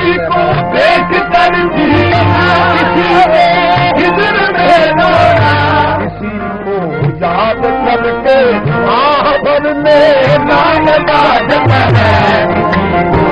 किसी को देख कर जीना, हिजर में रोना, किसी को याद करके आह भरने नाम बाज है, किसी को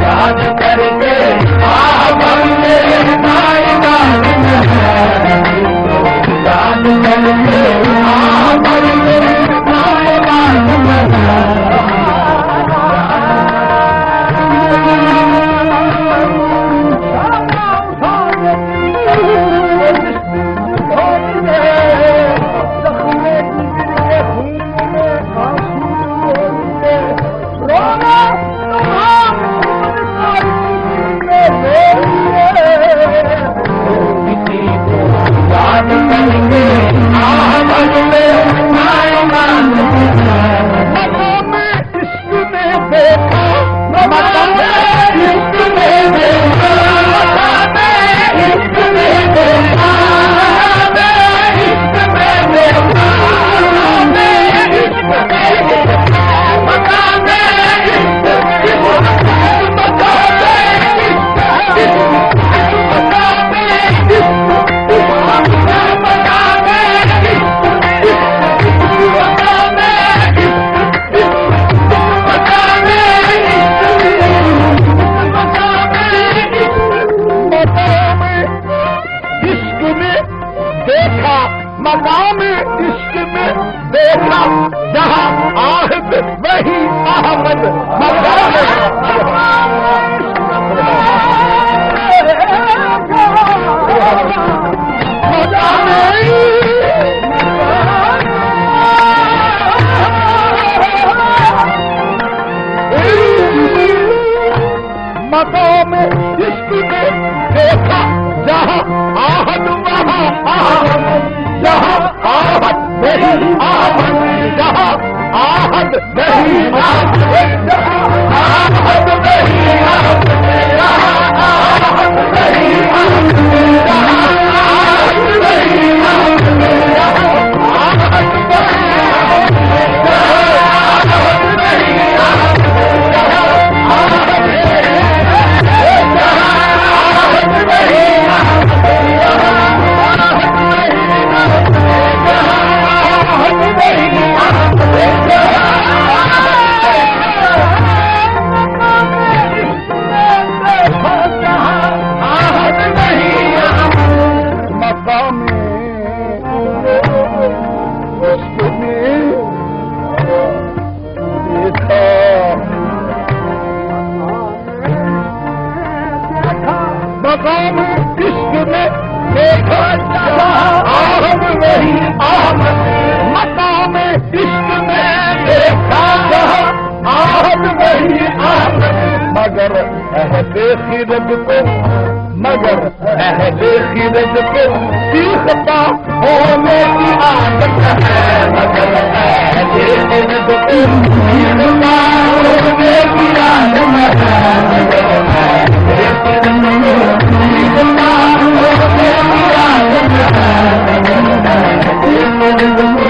याद करके आह भरने नाम बाज है, याद करके आह भरने नाम बाज है। मकाम इश्क में देखा जहाँ आहद वही अहमद, मकाम मकाम इश्क में देखा जहाँ आहद वहाँ अहमद, जहाँ आहद नहीं आहद, जहाँ आहद नहीं आहद, जहाँ आहद नहीं आहद, जहाँ आहद नहीं आहद, जहाँ आहद नहीं आहद, जहाँ आहद नहीं आहद, जहाँ आहद नहीं आहद, जहाँ आहद नहीं आहद, जहाँ आहद नहीं मकाम इश्क में देखा आहद वही अहमद, मकाम इश्क में देखा आहद वही अहमद, मगर अहले खिरद को, मगर अहले खिरद को सीखता होने की आदत है, मगर अहले खिरद को सीखता होने की आदत है, मगर अहले खिरद को सीखता होने की आदत है, मगर अहले खिरद को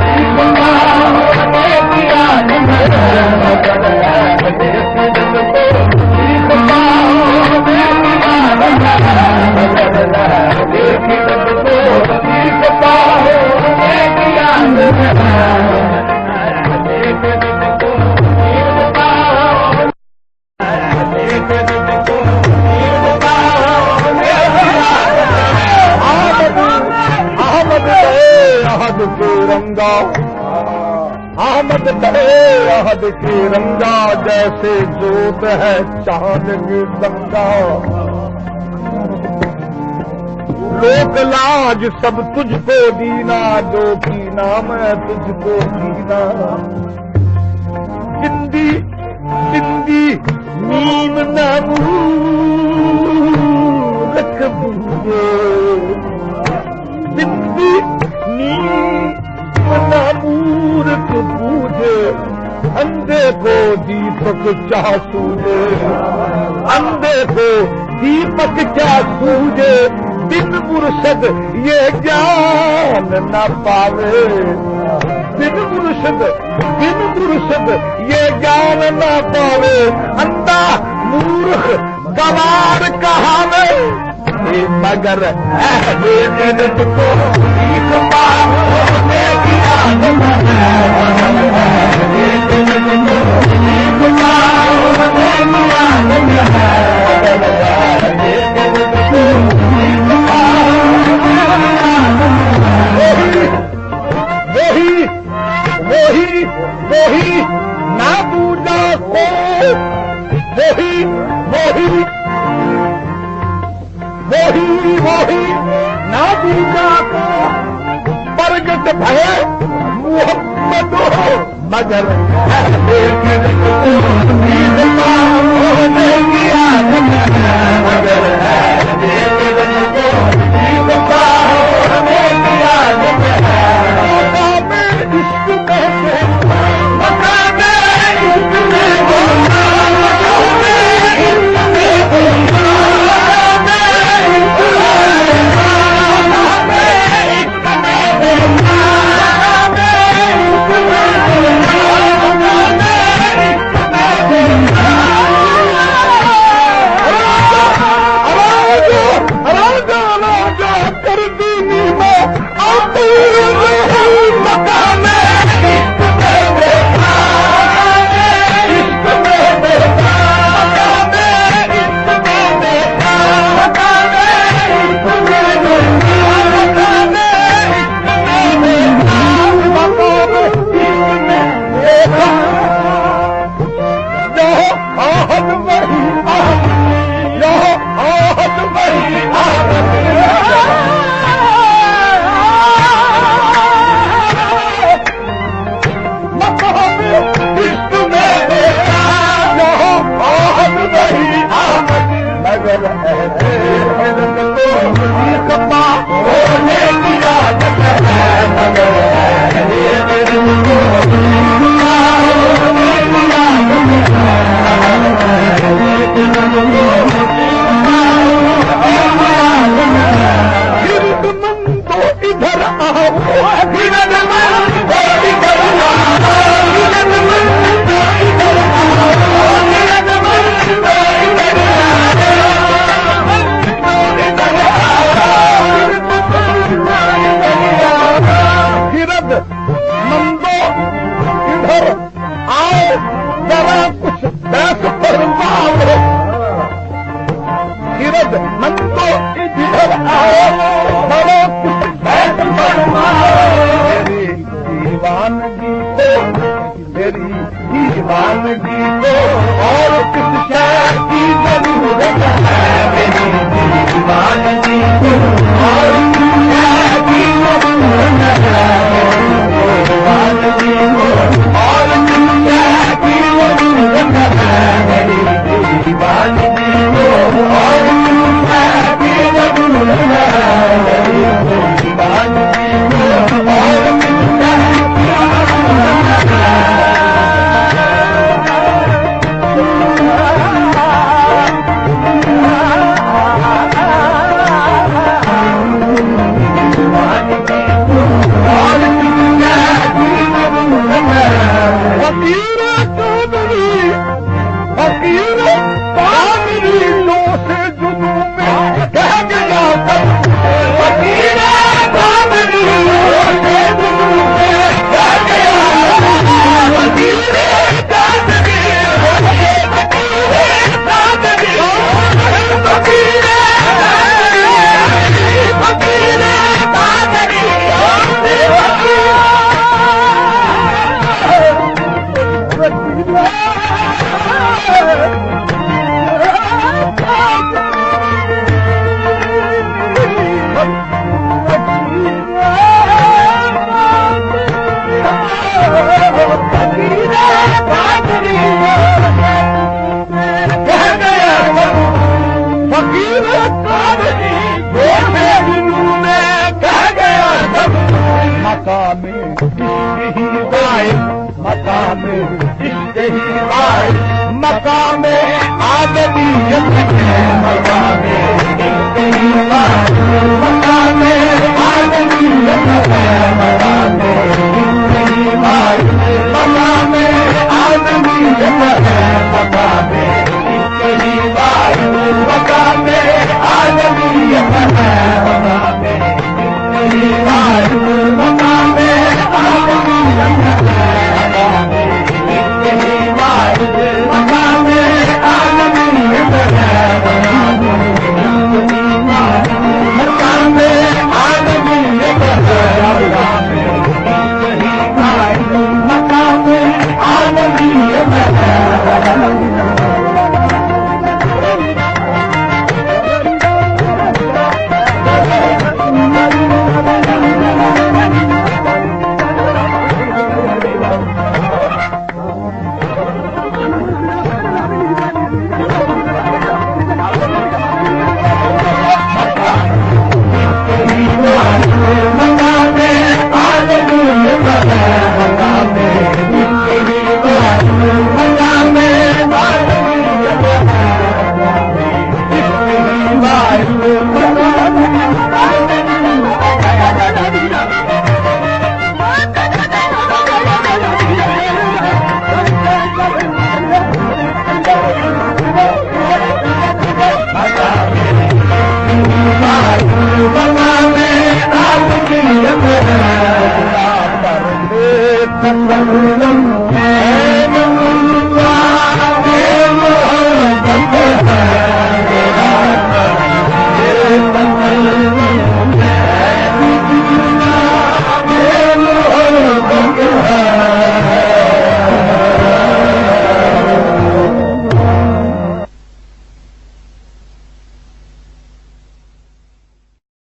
सीखता होने की आदत है, मगर अहले खिरद को सीखता होने की आदत है, मगर अहले खिरद को सीखता होने की आदत है, अहले खिरद को सीखता अहले खिरद को सीखता होने की आदत है। अहमद कहे अहद के रंगा, अहमद कहे अहद के रंगा, जैसे जोत है चांद की गंगा, लोक लाज सब तुझको दीना, जो कीना मैं तुझको कीना, जिंदी जिंदी नीम नामू रख बूझे, जिंदी नीम नामूर को बूझे, अंधे को दीपक क्या सूझे, अंधे को दीपक क्या सूझे, बिन मुर्शद ये ज्ञान न पावे, बिन मुर्शद ये ज्ञान न पावे, अंधा मूर्ख सवार कहावे मगर तुझको एक बार होने की आदत वही ना दूजा को वही ना दूजा को प्रगट भय मोहम्मद मगर है संग